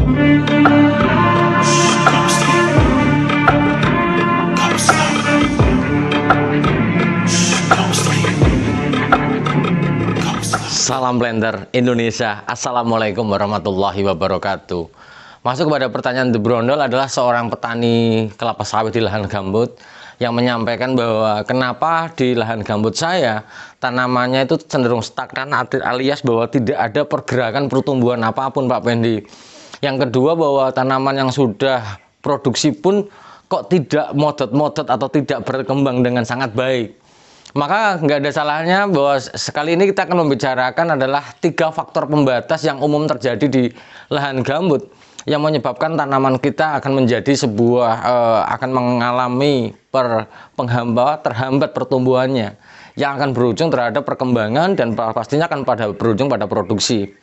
Salam blender Indonesia. Assalamualaikum warahmatullahi wabarakatuh. Masuk kepada pertanyaan The Brondol adalah seorang petani kelapa sawit di lahan gambut yang menyampaikan bahwa kenapa di lahan gambut saya tanamannya itu cenderung stagnan alias bahwa tidak ada pergerakan pertumbuhan apapun, Pak Pendi. Yang kedua, bahwa tanaman yang sudah produksi pun kok tidak modot-modot atau tidak berkembang dengan sangat baik. Maka nggak ada salahnya bahwa sekali ini kita akan membicarakan adalah 3 faktor pembatas yang umum terjadi di lahan gambut yang menyebabkan tanaman kita akan menjadi sebuah akan mengalami terhambat pertumbuhannya yang akan berujung terhadap perkembangan dan pastinya akan berujung pada produksi.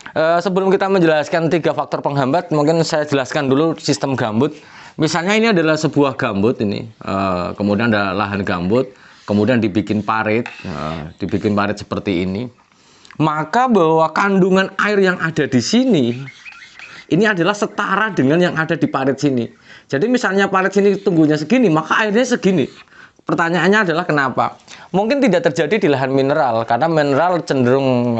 Sebelum kita menjelaskan 3 faktor penghambat, mungkin saya jelaskan dulu sistem gambut. Misalnya ini adalah sebuah gambut ini, kemudian ada lahan gambut. Kemudian dibikin parit seperti ini. Maka bahwa kandungan air yang ada di sini, ini adalah setara dengan yang ada di parit sini. Jadi misalnya parit sini tumbuhnya segini, maka airnya segini. Pertanyaannya adalah kenapa? Mungkin tidak terjadi di lahan mineral, karena mineral cenderung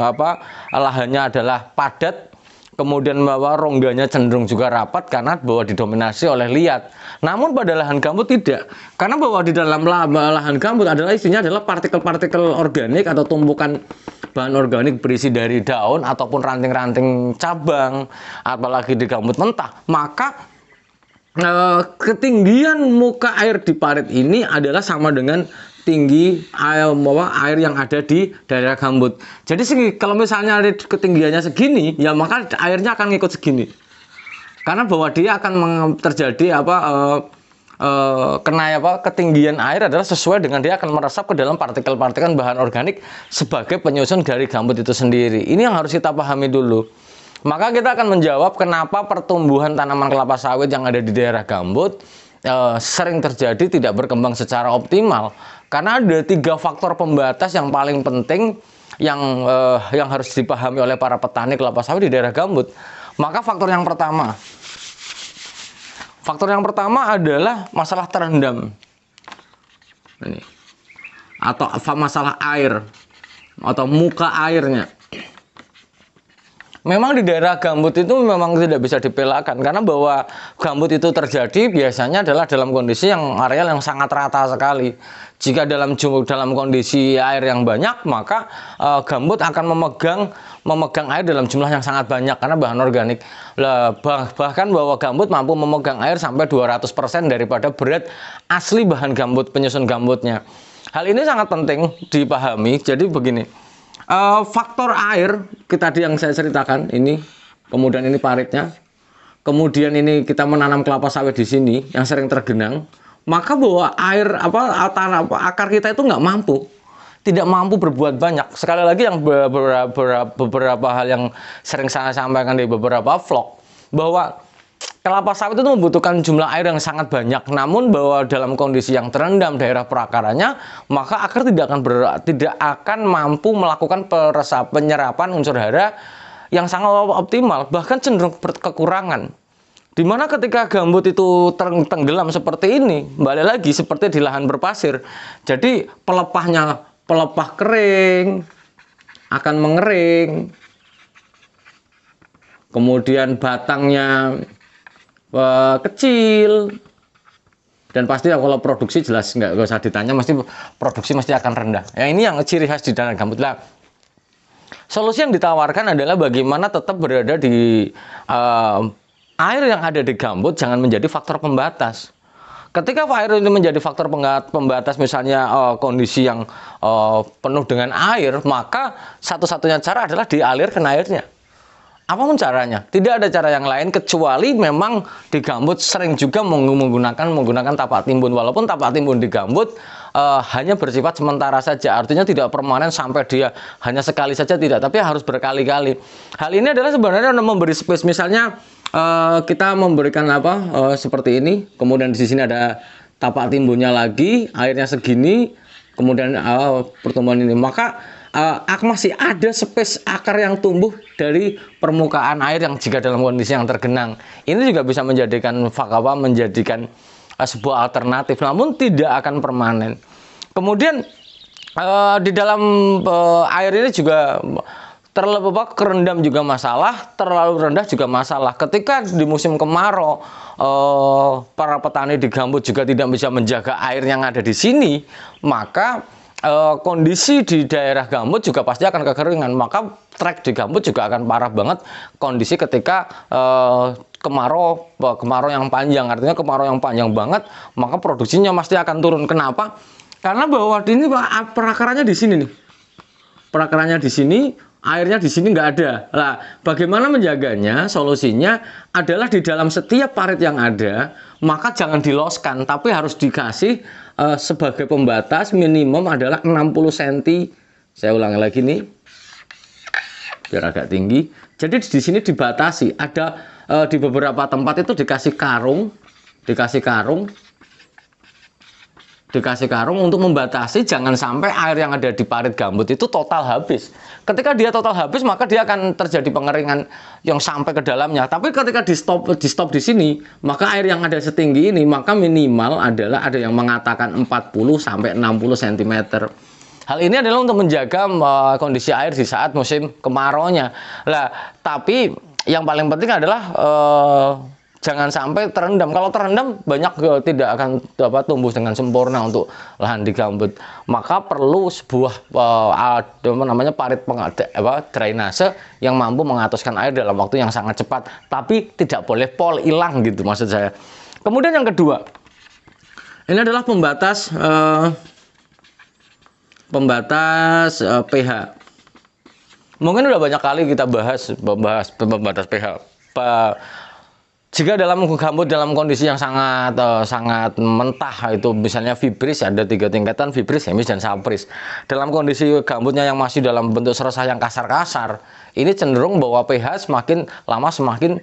lahannya adalah padat. Kemudian bahwa rongganya cenderung juga rapat karena bahwa didominasi oleh liat. Namun pada lahan gambut tidak, karena bahwa di dalam lahan gambut adalah isinya adalah partikel-partikel organik atau tumpukan bahan organik berisi dari daun ataupun ranting-ranting cabang, apalagi di gambut mentah. Maka ketinggian muka air di parit ini adalah sama dengan tinggi air yang ada di daerah gambut. Jadi kalau misalnya ketinggiannya segini, ya maka airnya akan ngikut segini. Karena bahwa dia akan terjadi ketinggian air adalah sesuai dengan dia akan meresap ke dalam partikel-partikel bahan organik sebagai penyusun dari gambut itu sendiri. Ini yang harus kita pahami dulu. Maka kita akan menjawab kenapa pertumbuhan tanaman kelapa sawit yang ada di daerah gambut sering terjadi tidak berkembang secara optimal. Karena ada 3 faktor pembatas yang paling penting yang harus dipahami oleh para petani kelapa sawit di daerah gambut. Maka faktor yang pertama adalah masalah terendam. Ini. Atau masalah air atau muka airnya. Memang di daerah gambut itu memang tidak bisa dipelakkan, karena bahwa gambut itu terjadi biasanya adalah dalam kondisi yang areal yang sangat rata sekali. Jika dalam kondisi air yang banyak, maka gambut akan memegang air dalam jumlah yang sangat banyak karena bahan organik. Bahkan bahwa gambut mampu memegang air sampai 200% daripada berat asli bahan gambut, penyusun gambutnya. Hal ini sangat penting dipahami. Jadi begini. Faktor air tadi yang saya ceritakan ini, kemudian ini paritnya, kemudian ini kita menanam kelapa sawit di sini yang sering tergenang, maka bahwa air akar kita itu tidak mampu berbuat banyak. Sekali lagi yang beberapa hal yang sering saya sampaikan di beberapa vlog, bahwa kelapa sawit itu membutuhkan jumlah air yang sangat banyak, namun bahwa dalam kondisi yang terendam daerah perakarannya, maka akar tidak akan mampu melakukan penyerapan unsur hara yang sangat optimal, bahkan cenderung kekurangan. Dimana ketika gambut itu tenggelam seperti ini, balik lagi seperti di lahan berpasir. Jadi pelepah kering, akan mengering, kemudian batangnya kecil, dan pasti kalau produksi jelas nggak usah ditanya, produksi mesti akan rendah. Ya, ini yang ciri khas di dalam gambut lah. Solusi yang ditawarkan adalah bagaimana tetap berada di air yang ada di gambut jangan menjadi faktor pembatas. Ketika air ini menjadi faktor pembatas, misalnya kondisi yang penuh dengan air, maka satu-satunya cara adalah dialirkan airnya. Apapun caranya, tidak ada cara yang lain kecuali memang di gambut sering juga menggunakan tapak timbun. Walaupun tapak timbun di gambut hanya bersifat sementara saja, artinya tidak permanen sampai dia hanya sekali saja, tidak, tapi harus berkali-kali. Hal ini adalah sebenarnya memberi space. Misalnya kita memberikan seperti ini, kemudian di sini ada tapak timbunnya lagi, airnya segini, kemudian pertumbuhan ini, maka masih ada space akar yang tumbuh dari permukaan air yang jika dalam kondisi yang tergenang. Ini juga bisa menjadikan sebuah alternatif, namun tidak akan permanen. Kemudian di dalam air ini juga terlalu kerendam juga masalah, terlalu rendah juga masalah. Ketika di musim kemarau para petani di gambut juga tidak bisa menjaga air yang ada di sini, maka kondisi di daerah gambut juga pasti akan kekeringan. Maka trek di gambut juga akan parah banget kondisi ketika kemarau yang panjang. Artinya kemarau yang panjang banget, maka produksinya pasti akan turun. Kenapa? Karena bahwa ini perakarannya di sini nih. Perakarannya di sini, airnya di sini nggak ada. Nah, bagaimana menjaganya? Solusinya adalah di dalam setiap parit yang ada, maka jangan diloskan, tapi harus dikasih sebagai pembatas minimum adalah 60 cm. Saya ulangi lagi nih, biar agak tinggi. Jadi di sini dibatasi. Ada di beberapa tempat itu dikasih karung untuk membatasi jangan sampai air yang ada di parit gambut itu total habis. Ketika dia total habis, maka dia akan terjadi pengeringan yang sampai ke dalamnya. Tapi ketika di stop di sini, maka air yang ada setinggi ini, maka minimal adalah ada yang mengatakan 40 sampai 60 cm. Hal ini adalah untuk menjaga kondisi air di saat musim kemarau-nya. Lah, tapi yang paling penting adalah jangan sampai terendam. Kalau terendam banyak tidak akan dapat tumbuh dengan sempurna untuk lahan di gambut. Maka perlu sebuah parit drainase yang mampu mengatuskan air dalam waktu yang sangat cepat. Tapi tidak boleh hilang gitu maksud saya. Kemudian yang kedua, ini adalah pembatas pH. Mungkin udah banyak kali kita bahas pembatas pH. Jika dalam gambut dalam kondisi yang sangat mentah, itu misalnya fibris, ada 3 tingkatan, fibris, hemis, dan sapris. Dalam kondisi gambutnya yang masih dalam bentuk seresah yang kasar-kasar, ini cenderung bahwa pH semakin lama semakin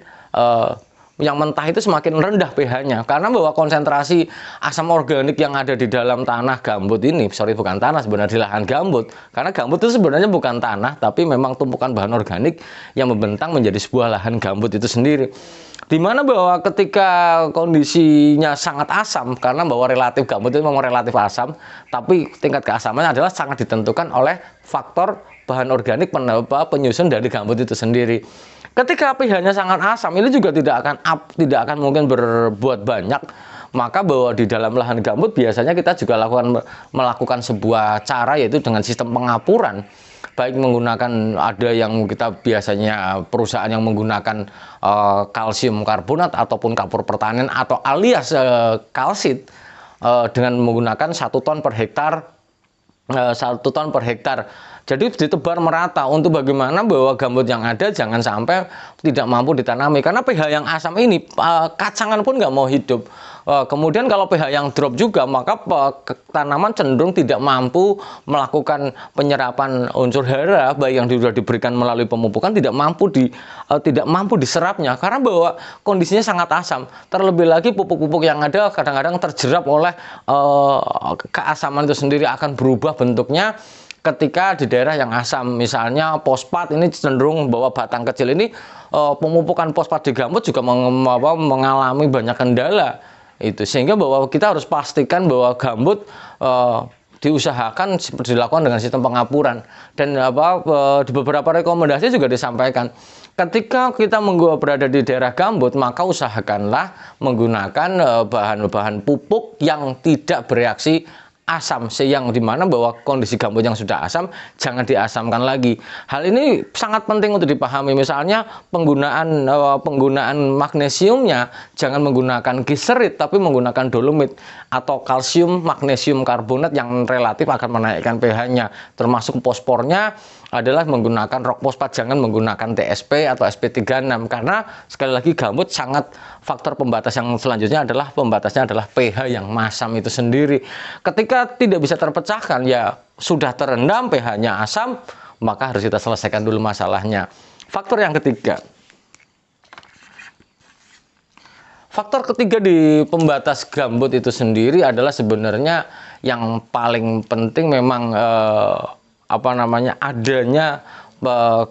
yang mentah itu semakin rendah pH-nya, karena bahwa konsentrasi asam organik yang ada di dalam tanah gambut ini, bukan tanah sebenarnya, di lahan gambut, karena gambut itu sebenarnya bukan tanah, tapi memang tumpukan bahan organik yang membentang menjadi sebuah lahan gambut itu sendiri. Dimana bahwa ketika kondisinya sangat asam, karena bahwa relatif gambut itu memang relatif asam, tapi tingkat keasamannya adalah sangat ditentukan oleh faktor bahan organik penyusun dari gambut itu sendiri. Ketika pH-nya sangat asam, ini juga tidak akan mungkin berbuat banyak. Maka bahwa di dalam lahan gambut biasanya kita juga melakukan sebuah cara, yaitu dengan sistem pengapuran. Baik menggunakan, ada yang kita biasanya perusahaan yang menggunakan kalsium karbonat ataupun kapur pertanian atau alias kalsit dengan menggunakan 1 ton per hektar. Jadi ditebar merata untuk bagaimana bahwa gambut yang ada jangan sampai tidak mampu ditanami, karena pH yang asam ini kacangan pun nggak mau hidup. Kemudian kalau pH yang drop juga, maka tanaman cenderung tidak mampu melakukan penyerapan unsur hara, baik yang sudah diberikan melalui pemupukan tidak mampu diserapnya, karena bahwa kondisinya sangat asam. Terlebih lagi pupuk-pupuk yang ada kadang-kadang terjerap oleh keasaman itu sendiri, akan berubah bentuknya ketika di daerah yang asam. Misalnya fosfat, ini cenderung bahwa batang kecil ini pemupukan fosfat di gambut juga mengalami banyak kendala itu, sehingga bahwa kita harus pastikan bahwa gambut diusahakan seperti dilakukan dengan sistem pengapuran. Dan di beberapa rekomendasi juga disampaikan, ketika kita berada di daerah gambut, maka usahakanlah menggunakan bahan-bahan pupuk yang tidak bereaksi asam, yang dimana bahwa kondisi gambut yang sudah asam jangan diasamkan lagi. Hal ini sangat penting untuk dipahami. Misalnya penggunaan magnesiumnya jangan menggunakan glycerit, tapi menggunakan dolomit atau kalsium magnesium karbonat yang relatif akan menaikkan pH-nya. Termasuk fosfornya adalah menggunakan rock fosfat, jangan menggunakan TSP atau SP36, karena sekali lagi gambut sangat, faktor pembatas yang selanjutnya adalah pH yang masam itu sendiri. Ketika tidak bisa terpecahkan, ya sudah terendam pH-nya asam, maka harus kita selesaikan dulu masalahnya. Faktor ketiga di pembatas gambut itu sendiri adalah sebenarnya yang paling penting memang adanya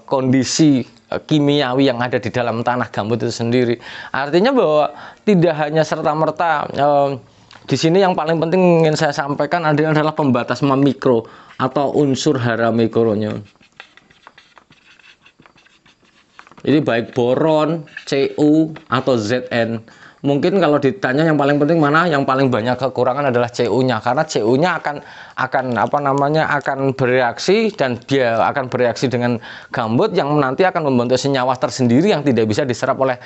kondisi kimiawi yang ada di dalam tanah gambut itu sendiri. Artinya bahwa tidak hanya serta-merta di sini yang paling penting ingin saya sampaikan adalah pembatas mikro atau unsur hara mikronya. Ini baik boron, Cu atau Zn. Mungkin kalau ditanya yang paling penting mana, yang paling banyak kekurangan adalah Cu-nya, karena Cu-nya akan bereaksi, dan dia akan bereaksi dengan gambut yang nanti akan membentuk senyawa tersendiri yang tidak bisa diserap oleh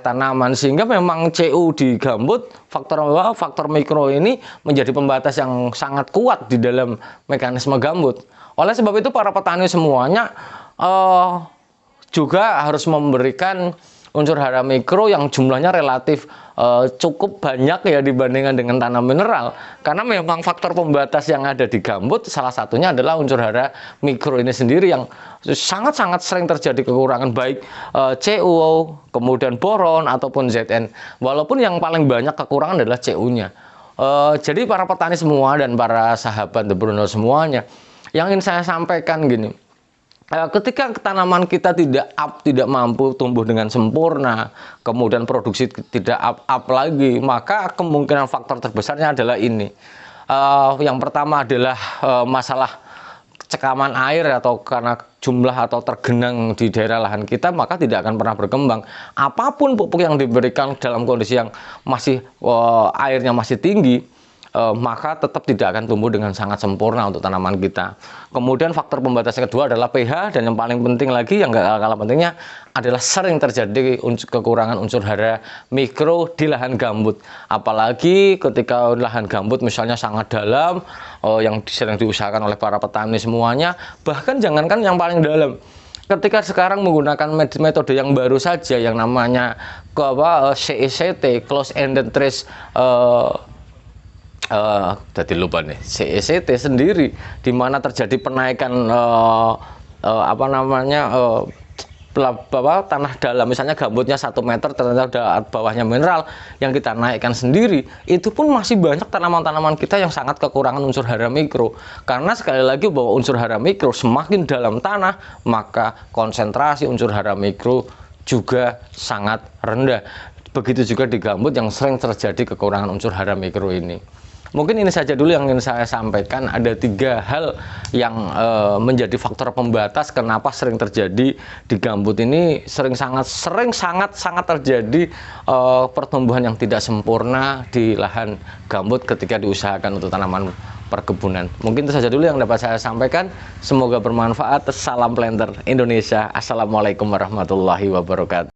tanaman, sehingga memang Cu di gambut, faktor mikro ini menjadi pembatas yang sangat kuat di dalam mekanisme gambut. Oleh sebab itu para petani semuanya juga harus memberikan unsur hara mikro yang jumlahnya relatif cukup banyak ya dibandingkan dengan tanam mineral, karena memang faktor pembatas yang ada di gambut salah satunya adalah unsur hara mikro ini sendiri yang sangat-sangat sering terjadi kekurangan, baik Cu, kemudian boron ataupun Zn, walaupun yang paling banyak kekurangan adalah Cu-nya. Jadi para petani semua dan para sahabat The Brondol semuanya, yang ingin saya sampaikan gini, ketika tanaman kita tidak mampu tumbuh dengan sempurna, kemudian produksi tidak up lagi, maka kemungkinan faktor terbesarnya adalah ini. Yang pertama adalah masalah cekaman air, atau karena jumlah atau tergenang di daerah lahan kita, maka tidak akan pernah berkembang. Apapun pupuk yang diberikan dalam kondisi yang masih airnya masih tinggi, maka tetap tidak akan tumbuh dengan sangat sempurna untuk tanaman kita. Kemudian faktor pembatas kedua adalah pH, dan yang paling penting lagi, yang gak kalah pentingnya adalah sering terjadi kekurangan unsur hara mikro di lahan gambut. Apalagi ketika lahan gambut misalnya sangat dalam, yang sering diusahakan oleh para petani semuanya, bahkan jangankan yang paling dalam, ketika sekarang menggunakan metode yang baru saja yang namanya CECT, Close Ended Trace, jadi lupa nih, CECT sendiri, di mana terjadi penaikan tanah dalam, misalnya gambutnya 1 meter, ternyata bawahnya mineral yang kita naikkan sendiri, itu pun masih banyak tanaman-tanaman kita yang sangat kekurangan unsur hara mikro. Karena sekali lagi bahwa unsur hara mikro semakin dalam tanah, maka konsentrasi unsur hara mikro juga sangat rendah. Begitu juga di gambut yang sering terjadi kekurangan unsur hara mikro ini. Mungkin ini saja dulu yang ingin saya sampaikan. Ada 3 hal yang menjadi faktor pembatas kenapa sering terjadi di gambut ini, sangat terjadi pertumbuhan yang tidak sempurna di lahan gambut ketika diusahakan untuk tanaman perkebunan. Mungkin itu saja dulu yang dapat saya sampaikan. Semoga bermanfaat. Salam planter Indonesia. Assalamualaikum warahmatullahi wabarakatuh.